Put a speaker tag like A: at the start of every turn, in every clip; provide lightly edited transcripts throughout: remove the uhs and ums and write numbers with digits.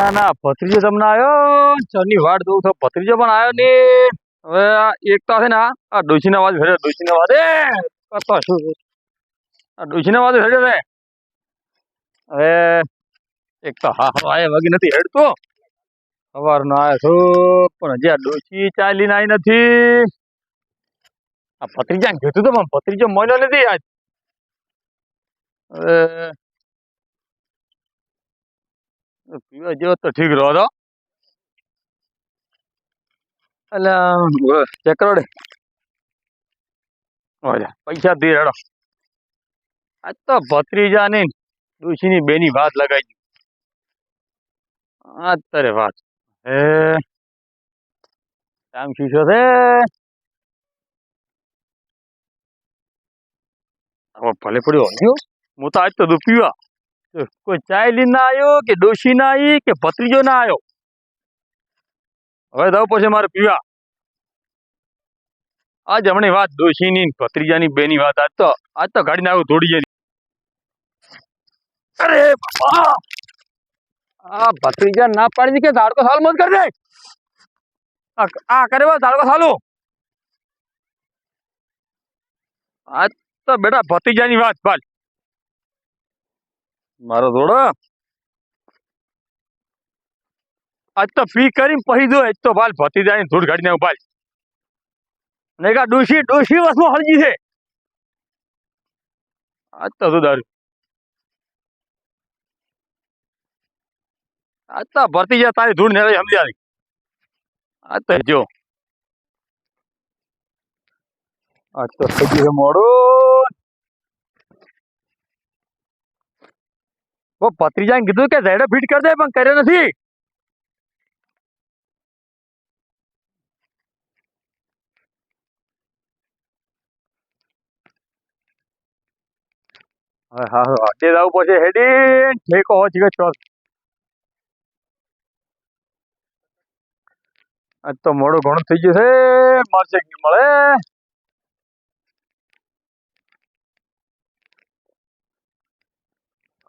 A: ના ના ભત્રીજો તમને આવ્યો ચરની વાટ દઉં તો ભત્રીજો પણ આવ્યો ને હવે એક તો છે ને આ ડોશીનો અવાજ ભર્યો ડોશીનો અવાજ કરતો શું આ ડોશીનો અવાજ ભર્યો છે હવે એક તો હા હા વગી નથી હેડતો સવારનો આવ્યો છો પણ હજી આ ડોશી ચાલીને આવી નથી આ ભત્રીજાને કીધું તો પણ ભત્રીજો મળ્યો નથી આજ હવે પીવા જેવો તો ઠીક રહો તો એટલે ચેક કરો પૈસા દે હેડો આજ તો ભત્રીજા ની ડોશી ની બેની વાત લગાઈ આજ તારે વાત હે ટાઈમ શીશો છે ભલે પડ્યો હું તો આજ તો દૂધ પીવા કોઈ ચાય લઈને ના આવ્યો કે ડોશી ના આવી કે ભત્રીજો ના આવ્યો હવે દઉં પછી મારે પીવા આજ હમણાં વાત ડોશીની ભત્રીજાની બેની વાત આજ તો ગાડીને આવું દોડી જાય અરે બાપા આ ભત્રીજા ના પાડી કે ઝાડકો સાલ મત કરી દે આ કરે ઝાડકો સાલું આજ તો બેટા ભત્રીજાની વાત ભાલ મારો થોડો આજ તો પી કરીને પછી દો એક તો ભાલ ભત્રીજાની ધૂળ ગાડીને ભાલ ને કા ડોશી વસમાં હળજી છે આજ તો શું દારૂ આજ તો ભત્રીજા તારી ધૂળ ને સમજ્યા આજ તો જો આજ તો થઈ ગયું મોડું ભત્રીજાને કીધું કે ઝેડો ફીટ કરી દે પણ કર્યો નથી હા હાટે જવું પછી હેડી ઠેકો હોચી ગયો ચોર આજ તો મોડું ઘણું થઈ ગયું છે મળશે કે મળે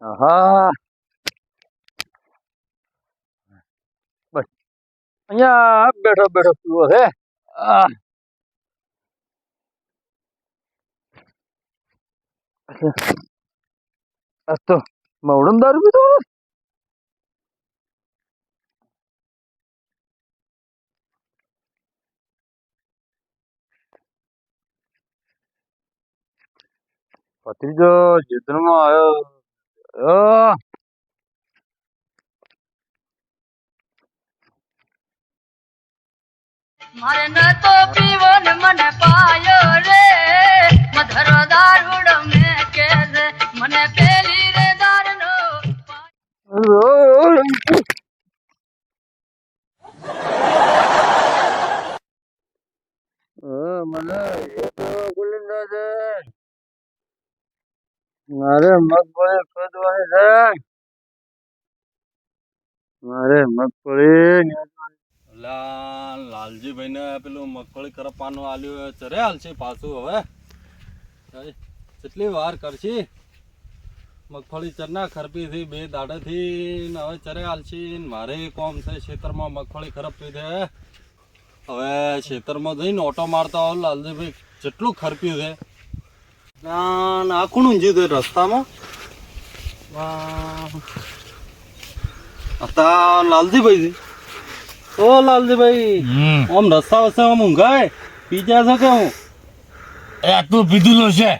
A: હા બસ અહીંયા બેઠો પીવો છે તો મવડું દારૂ પીધું ભત્રીજો જીતનમાં આવ્યો
B: મારે ન તો પીવો ને મને પાયો રે મધરો દારૂડો મે કે રે મને પેલી રે દારનો
A: મને ગુલિંદા છે મારે મગફળી ખોદવાની છે મારે મગફળી લાલજીભાઈ ને પેલું મગફળી કરપવાનું આલ્યું ચરે હાલશે પાછું હવે કેટલી વાર કરશી મગફળી ચરના ખરપી થી 2 દાડેથી હવે ચરે હાલશી મારે કોમ છે ખેતરમાં મગફળી ખરપી દે હવે ખેતરમાં જઈને ઓટો મારતા હોય લાલજીભાઈ જેટલું ખરપ્યું છે આખું ઊંઝ્યું હતું રસ્તામાં લાલજીભાઈ ઓ લાલજીભાઈ આમ રસ્તા વસ્તા આમ ઊંઘાય પી જાય છો કે હું તું પીધું છે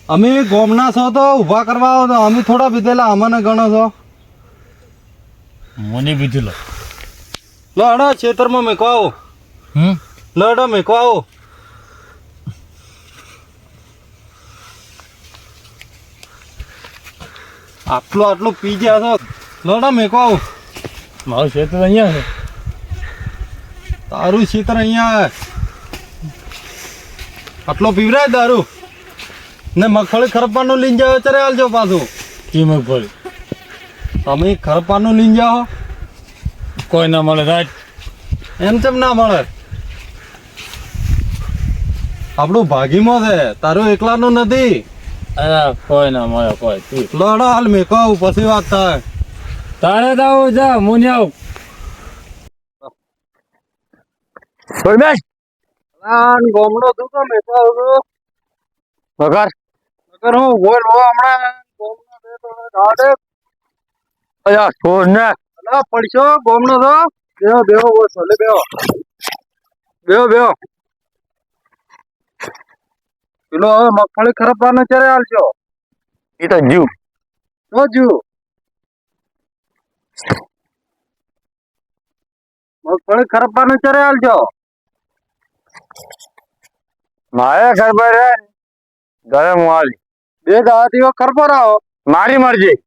A: અમે ગોમના છો તો ઉભા કરવા આવો તો અમે થોડા પીધેલા અમને ગણો છો મને પીધેલો લડા ખેતરમાં મેકો આવો લડા મેકો આવો આટલું પી ગયા છો લડા મેકો આવો મારું ખેતર અહીંયા છે તારું ખેતર અહીંયા આટલો પીવરાય દારૂ ને મગફળી ખરપવાનું લઈને જાઓ ત્યારે હાલજો પાછું કે મગફળી તમે ખરપવાનું લઈને જાઓ કોઈ ના મળે રાત એમ તેમ ના મળે આપણું ભાગીમાં છે તારું એકલાનું નથી કોઈ ના મળે કોઈ લડો હાલ મેકો પછી વાત થાય તારે તો આવું છે મુનિ આવું કોઈ બેસ
C: ગોમડો તું તો મેં
A: વગર
C: અગર હું બોલ હમણાં ગોમડો દે તો દાડે
A: અલ્યા છોડ ને
C: અલા પડશો ગોમડો તો બેહો બેહો બસ ભલે બેહો બેહો બેહો પેલો હવે મગફળી ખરાબવાનો ક્યારે હાલશો
A: એ તો જીવ
C: શું જ્યું મગફળી ખરાબવાનો ક્યારે હાલશો
A: મારે ખબર હે ઘરે હું આવી
C: બે દાદીઓ ખરબો રહો
A: મારી મરજી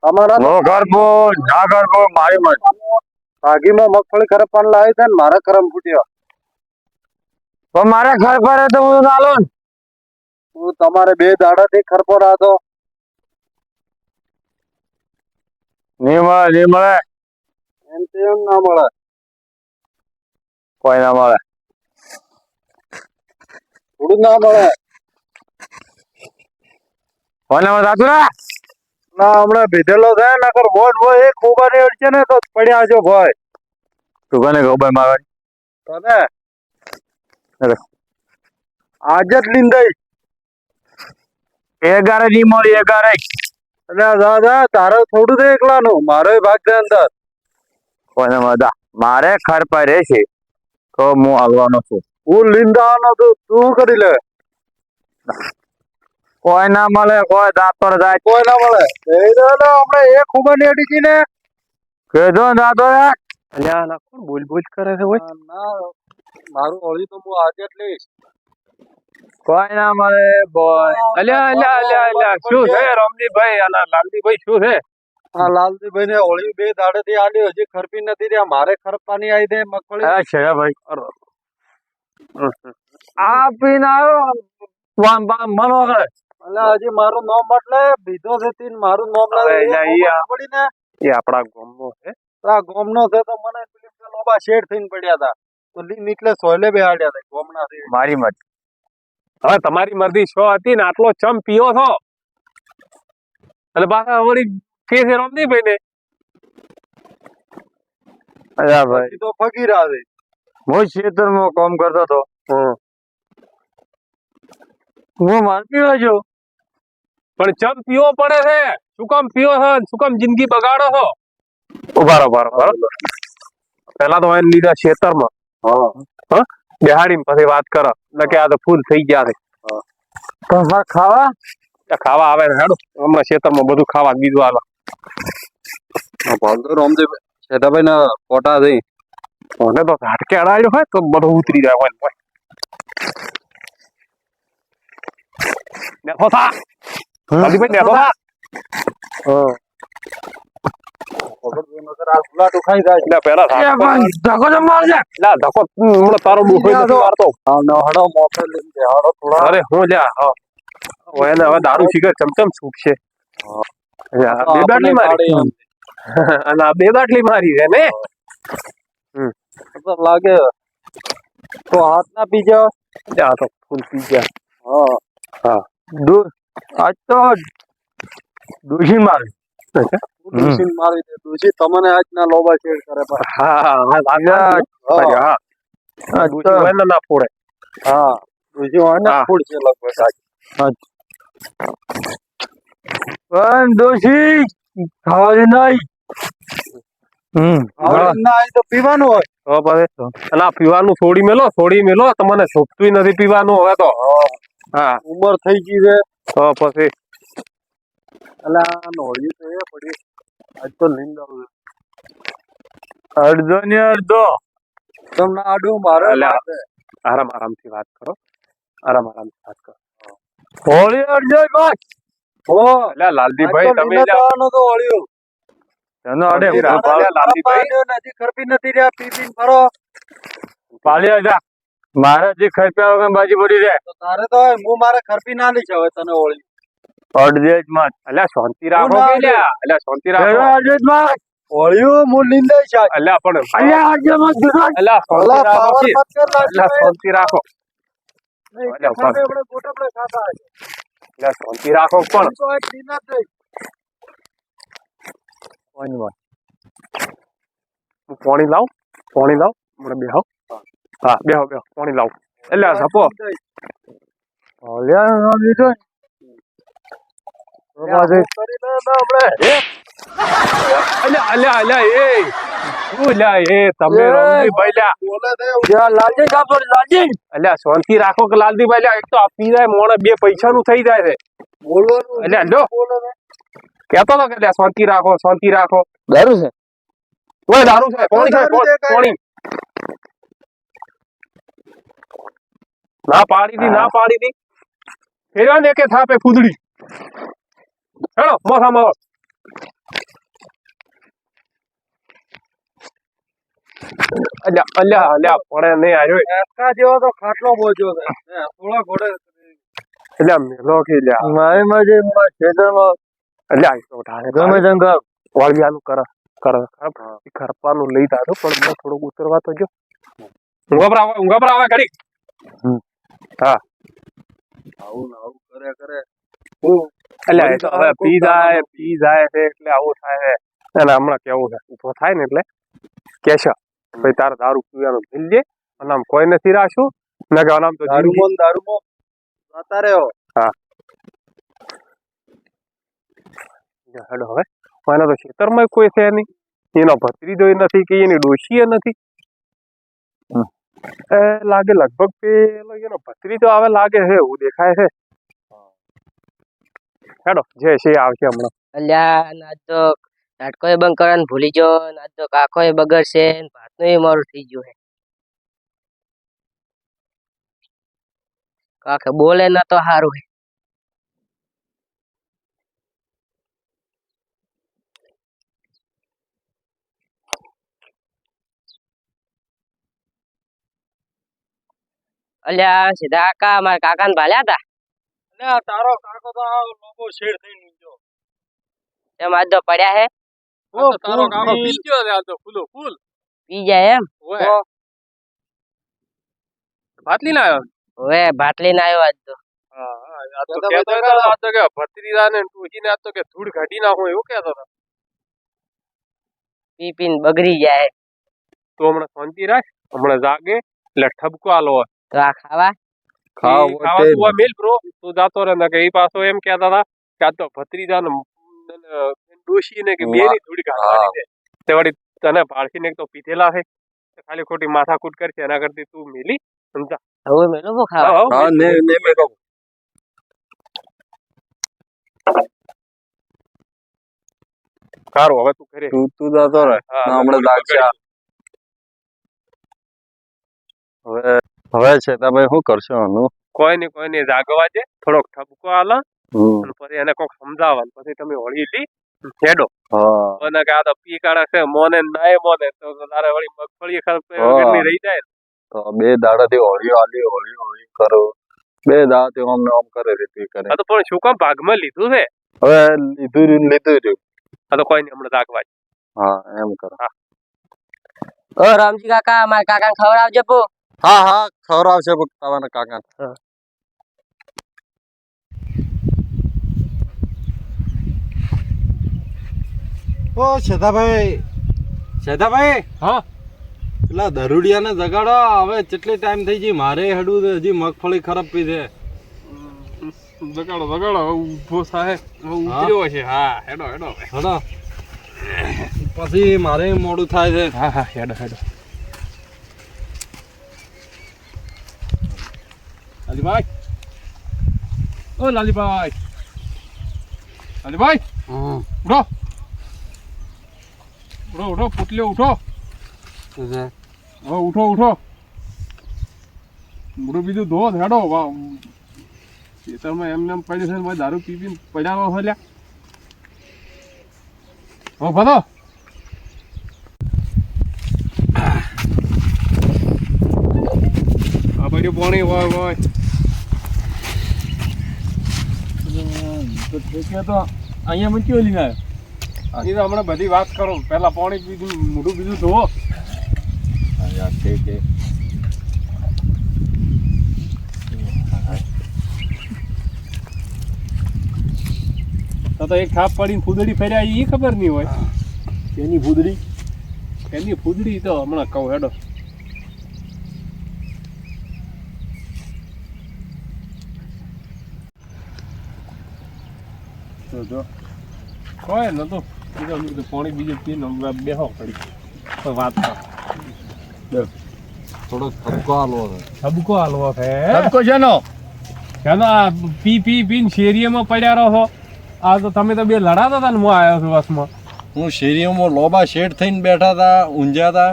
C: તમારા
A: નો કરબો ના કરબો મારી મરજી
C: ભાગીમાં મગફળી ખરાબવાનો લાવી છે ને મારા કરમ ફૂટ્યો
A: પણ મારે ખબર હે તો હું ચાલો ને
C: હું તમારે બે દાડાથી ખરબો રાતો
A: નહીં મળે
C: એમ તેમ ના મળે
A: કોઈ ના મળે
C: થોડું ના મળે
A: કોઈ ના મળે સાચું ને
C: ના હમણાં ભીધેલો થાય નકર મોટ હોય એક ઉભારી અડશે ને તો પડ્યા છો ભાઈ
A: તું કોને કહું ભાઈ મારે
C: તને
A: અરે.
C: આજે જ લીંદાઈ
A: એગારે નહીં મળી એગારે
C: એટલે દાદા તારે થોડું છે એકલાનું મારો ભાગ છે અંદર
A: કોઈને મજા મારે ખરપા રહેશે તો હું આવવાનો છું
C: હું લીંદાવાનો તું તું કરી લે
A: કોઈ ના મળે કોઈ દાંત પર જાય
C: કોઈ ના મળે હમણાં એક ઉભારી અડી ને
A: કીધો ને દાંતો
C: અલ્યા ના કોણ બોલ બોલ કરે છે હોય ના મારું હોળી તો હું આજે જ લઈશ
A: કોઈ ના મળે બોય અલ્યા શું છે રમજીભાઈ અને લાલજીભાઈ શું છે
C: હા લાલજીભાઈ ને હોળી બે દાડે થી આલી હજી ખરપી નથી રહ્યા મારે ખરપાની આવી દે મગફળી
A: છે ભાઈ આ પીને આવ્યો મનો કરે
C: અલ્યા હજી મારું નામ એટલે બીજો છે તીન મારું નામ પડી ને
A: એ આપડા ગામનો છે
C: આ ગોમનો છે તો મને લોબા શેડ થઈને પડ્યા હતા તો લીન એટલે સોયલે બેહાડ્યા હતા ગોમના થી
A: મારી મરજી
D: હવે તમારી મરજી શો હતી ને આટલો ચમ પીઓ છો અને પાછા વળી કે છે રમજીભાઈ ને
A: અલ્યા ભાઈ
C: પછી તો ફકીરા છે
A: હું ખેતરમાં કામ કરતો હતો હું માર પીવા જો
D: પણ ચમ પીવો પડે છે શું કામ પીઓ છો શું કામ જિંદગી બગાડો છો ઉભારો પેલા તો એને લીધા ખેતરમાં બેહાડીને પછી વાત કરો એટલે કે આ તો ફૂલ થઈ ગયા છે
A: તમારે ખાવા
D: ખાવા આવે ને હેડો હમણાં ખેતરમાં બધું ખાવા બીજું આવે
C: રામદેવ શેઠાભાઈ ના ફોટા થઈ
D: મને તો ઝાટકે અડાડ્યો હોય તો બધું ઉતરી જાય હોય નેસો થા ભાઈ નેસો થા
C: ખાઈ જાય
D: એટલે પેલા
A: ધક્કો તો મારજે
D: ના ધક્કો હમણાં તારો ડૂહો નથી મારતો
C: હડો મોફે લઈને હડો થોડા
D: અરે હું લ્યા એને હવે દારૂ શીખર ચમચમ છૂટશે બે બાટલી મારી અને આ બે બાટલી મારી છે ને
C: લાગે તો હાથ ના પી જાવ
D: આ તો ફૂલ પી ગયા
C: હા
A: આજ તો દૂષી મારી
C: દૂષિત મારી દે દૂષિત તમને આજ ના લોબા શેડ કરે પણ
D: હા ના ફોડે
C: હા દૂષિત હોય ને
D: હા.
C: ફૂડ છે લગભગ આજ
A: પણ દોષી ખાવાની નહીં
C: હવે ના આજ તો પીવાનું હોય
D: તો પછી અને આ પીવાનું છોડી મેલો તમને છોકતું નથી પીવાનું હવે તો હા
C: ઉંમર થઈ ગઈ છે
D: તો પછી
C: એટલે આ નોળી તો એ પડી આજ તો લીંદર
A: અડધો ને અડધો
C: તમને આડું મારે
D: અલ્યા. આરામથી વાત કરો આરામથી વાત કરો
A: હોળી અડધો બસ
D: એટલે લાલજીભાઈ તમે
C: તો ઓળ્યું
A: એનો અડે
D: લાલજીભાઈ
C: નથી ખરપી નથી રહ્યા પી પીને ફરો
A: પાલી જા મારે જે ખર્ચા વગર બાજી પડી જાય
C: તો તારે તો હું મારે ખરપી ના લઈશ હવે તને ઓળી
A: અડધે જ મત
D: અલ્યા શાંતિ રાખો કે લ્યા અલ્યા શાંતિ રાખો
A: અડધે જ મત
C: ઓળ્યું હું લીંદાઈ છે
D: અલ્યા પણ
A: અલ્યા અડધે મત ગુજરાત
D: અલ્યા શાંતિ
C: અલા
D: રાખો
C: પાવર
D: કે.
C: મત કર
D: અલ્યા શાંતિ રાખો
C: નહીં
D: અલ્યા,
C: ખાને આપણે ગોટા આપણે ખાતા હશે
D: અલ્યા શાંતિ રાખો પણ
C: તો એક દિન જ નહીં
A: કોઈ નહીં
D: હું પાણી લાવ મને બેહો હા બેહો પાણી લાવ એટલે આ ઝપો
A: ઓલ્યા લીધો
D: અલ્યા એ શું લ્યા એ તમે રમજીભાઈ લ્યા
A: લાલજી કાપો લાલજી
D: અલ્યા શાંતિ રાખો કે લાલજીભાઈ લ્યા એક તો આપી જાય મોણે બે પૈસાનું થઈ જાય છે
C: બોલવાનું
D: અલ્યા લો કેતો તો કે લ્યા શાંતિ રાખો
A: દારૂ છે
D: ઓય દારૂ છે પાણી ના પાડી દી ફેરવા ને કે થાપે ફૂદડી હેલો મોસામાં અલ્યા પડે નહીં આવ્યો
C: એકા જેવો તો ખાટલો બોજ્યો છે થોડા ઘોડે
D: અલ્યા મેલો કે લ્યા
A: મારી મજે ખેતરમાં
D: અલ્યા આઈસો ઢાળે
A: ગમે જંગલ
D: વાળિયાનું ખરપાનું લઈ દાદો પણ મને થોડુંક ઉતરવા તો જો ઊંઘા પર આવે ઘડી હા
C: આવું કરે
D: અલ્યા એ તો હવે પી જાય છે એટલે આવું થાય છે અને હમણાં કેવું છે ઉભો થાય ને એટલે કેશો ભાઈ તારે દારૂ પીવાનું મિલજે અને આમ કોઈ નથી રાખ્યું ના કે આમ તો
C: દારૂમો જતા રહ્યો
D: હા હેડો હવે એના તો ખેતરમાં કોઈ છે નહીં એનો ભત્રીજો નથી કે એની ડોશી નથી લાગે લગભગ પેલો એનો ભત્રીજો આવે લાગે છે એવું દેખાય છે હેડો જે છે આવશે હમણાં
E: અલ્યા આજ તો નાટકોય બંધ કરવાનું ભૂલી ગયો આજ તો કાકોય બગડશે ભાતનું મારું થઈ ગયું હે કાકે બોલે ના તો સારું હે અલ્યા સીધા કાકા મારા કાકાને ભાલ્યા હતા
C: અલ્યા તારો કાકો તો આ લોકો શેર થઈને ગયો
E: એમ આજ તો પડ્યા હે
D: તારો કાકો પી ગયો છે આ તો ફૂલ
E: પી જાય એમ
D: ઓય ભાતલી ના આવ્યો
E: હવે ભાટલી ના આવ્યો આજ તો
D: આ તો કહેતો હતો આ તો કે ભત્રીજાને ટોચીને આ તો કે ધૂળ કાઢી નાખો એવું કહેતો હતો
E: પી પીને બગડી જાય
D: તો હમણાં શાંતિ રાખ હમણાં જાગે એટલે ઠપકો આલો
E: તો આ ખાવા
D: ખાવા તું મેલ બ્રો તું જાતો રહે ને કે એ પાછો એમ કહેતા હતા કે આ તો ભત્રીજાને ડોશી ને કે બે ની ધૂળ કાઢવાની છે તે વળી તને ભાળસીને એક તો પીધેલા છે ખાલી ખોટી માથાકૂટ કરશે એના કરતી તું મેલી સમજા
E: હવે મેલો બો ખાવા
C: હા ને મેકો
D: સારું હવે તું ઘરે
C: તું જતો રહે હમણાં જાગશે હવે છે તમે શું કરશો આનું
D: કોઈ નહીં જાગવા દે થોડોક ઠપકો આલો અને પછી એને કોક સમજાવવાનું પછી તમે હોળી લી છેડો અને કે આ તો પી કાઢે છે મોને નાય મોને તો તારે વળી મગફળી કેટલી રહી જાય
C: તો બે દાડાથી હોળી કરો બે દાડાથી આમ કરે રીતે કરે
D: આ તો પણ શું કામ ભાગમાં લીધું છે
C: હવે લીધું રહ્યું
D: આ તો કોઈ નહીં હમણાં જાગવા
C: હા એમ કરો
E: ઓ રામજી કાકા મારા કાકાને ખવડાવજો પો
C: હા ખવડાવશે તમારા કાકા ઓ શેતાભાઈ
D: હા
C: પેલા દરુડિયાને જગાડો હવે કેટલી ટાઈમ થઈ ગઈ મારે હેડું હજી મગફળી ખરાબ પી છે
D: બગાડો ઉભો થાય ઉતર્યો છે હા હેડો
C: પછી મારે મોડું થાય છે
D: હા હેડો લાલીભાઈ ઉઠો પુતલ્યો ઉઠો ઉઠો મોઢું બીજું ધો હેડો ખેતરમાં એમને એમ પડ્યું છે ને દારૂ પી પડ્યા હો ફતો આ બધું પાણી હોય તો અહીંયા મૂક્યો લઈને આવ્યો એ તો હમણાં બધી વાત કરો પેલા પાણી પીધું મોઢું બીજું ધોવો
C: ઠીક છે
D: તો એક થાપ પડીને ફૂદડી ફેર્યા એ ખબર નહીં હોય એની ફૂદડી તો હમણાં કહું હેડો જો કોઈ નતો બીજો પાણી બીજું પીને બેહો પડી કોઈ વાત કર
C: થોડોક ઠપકો આલવો છે.
D: ઠબકો હાલવો છે
C: ઠપકો છે નો
D: ચાલો આ પીને શેરીમાં પડ્યા રહો આ તો તમે તો બે લડાતા હતા ને હું આવ્યો છું બસમાં
C: હું શેરીઓમાં લોબા શેઠ થઈને બેઠા હતા ઊંઝા હતા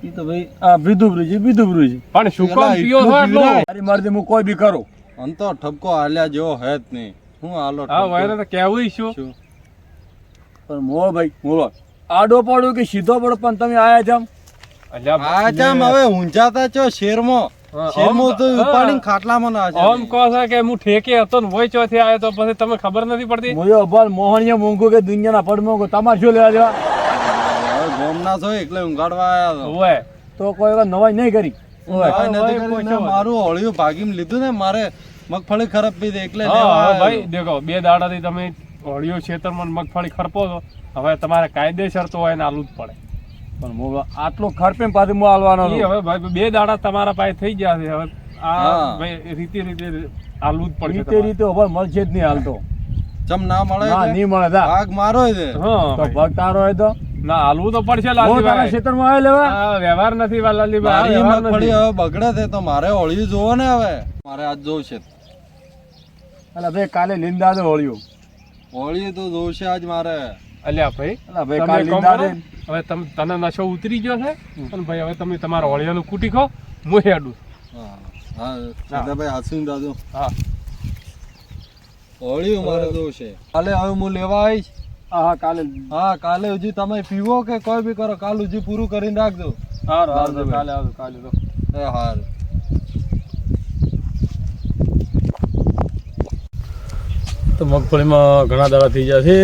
C: ઈ તો ભાઈ આ બીધું બ્રુજી
D: પણ શું કામ પીઓ છો એટલો
C: મારી મરજી હું કોઈ બી કરું અંત તો ઠપકો હાલ્યા જેવો હે જ નહીં હું હાલો
D: હા વાયરે તો કહેવું શું
C: પણ મો ભાઈ બોલો આડો પડો કે સીધો પડો પણ તમે આયા જામ હવે ઊંઝાતા છો શેરમાં તો ઉપાડીને ખાટલામાં ના
D: આમ કહો છો કે હું ઠેકે હતો ને વોય ચોથી આવ્યો તો પછી તમે ખબર નથી પડતી
C: મોયો અબાલ મોહણીયા મોંઘો કે દુનિયાના પડમોંઘો તમારે શું લેવા દેવા હવે ગોમના છો એટલે ઊંઘાડવા આયા
D: ઓય
C: તો કોઈ વખત નવાઈ નહીં કરી
D: નવાઈ નથી કરી,
C: ને મારું હોળિયું ભાગીને લીધું ને મારે મગફળી ખરાબ પી દે એટલે
D: હા,
C: લેવા
D: હવે
C: આયો.
D: ભાઈ દેખો 2 દાડાથી તમે હોળીઓ ખેતરમાં મગફળી ખરપો છો હવે તમારે કાયદેસર તો હોય ને આલું જ પડે
C: પણ હું આટલો ખર્ચે પાછું હું આલવાનો
D: ઈ હવે ભાઈ 2 દાડા તમારા પાસે થઈ ગયા છે હવે આ
C: હા.
D: ભાઈ રીતે આલું જ પડશે
C: રીતે હવે મળશે જ નહીં હાલતો ચમ ના મળે
E: ના,
C: એટલે?
E: નહીં મળે તા.
C: ભાગ મારો છે
D: હા
E: તો
D: ભાઈ.
E: ભાગ તારો હોય તો
D: ના હાલવું તો પડશે
E: હું તારા
D: લાલજીભાઈ
E: ક્ષેત્રમાં આવે લેવા
D: આ વ્યવહાર નથી લાલજીભાઈ આ
C: મારી
D: વ્યવહાર
C: મગફળી
D: નથી
C: હવે બગડે છે તો મારે હોળિયું જોવો ને હવે મારે આજ જોવું છે
E: અલા ભાઈ કાલે લીંદા દે હોળિયું
C: હોળિયું તો જોવું છે આજ મારે
D: અલ્યા ભાઈ
E: અલા ભાઈ
D: તમે
E: કાલે
D: કામ
E: લીંદા
D: કરો.
E: દે
D: હવે તને નશો ઉતરી ગયો છે અને ભાઈ હવે તમે તમારા હોળિયાનું કૂટી ખાઓ હું હેડું
C: હા હા દાદાભાઈ હાસુન દાદુ
D: હા
C: હોળિયું મારે જોવું છે કાલે હવે હું લેવા આવીશ
E: હા હા કાલે
C: હા કાલે હજી તમે પીવો કે કોઈ બી કરો કાલ હજી પૂરું કરીને રાખજો
D: હારું હારું
C: દાદાભાઈ.
D: કાલે આવજો કાલે તો
C: એ હાર
A: તો મગફળીમાં ઘણા દાડા થઈ જશે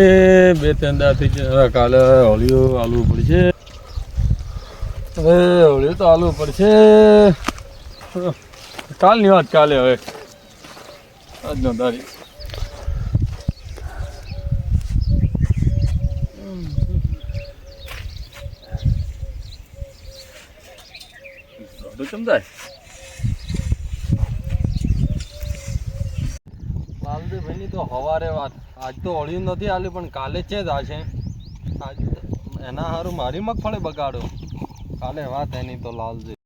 A: 2-3 દાડા થઈ જશે કાલે હોળીયું આલવું પડશે હવે હોળીયું તો આલવું પડશે કાલની વાત કાલે હવે આજનો તારીખ તો ચમદાય
C: લાલજીભાઈની તો હવારે વાત આજ તો હોળિયું નથી આલ્યું પણ કાલે છે જ આશે આજ એના હારું મારી મગફળી બગાડો કાલે વાત એની તો લાલજી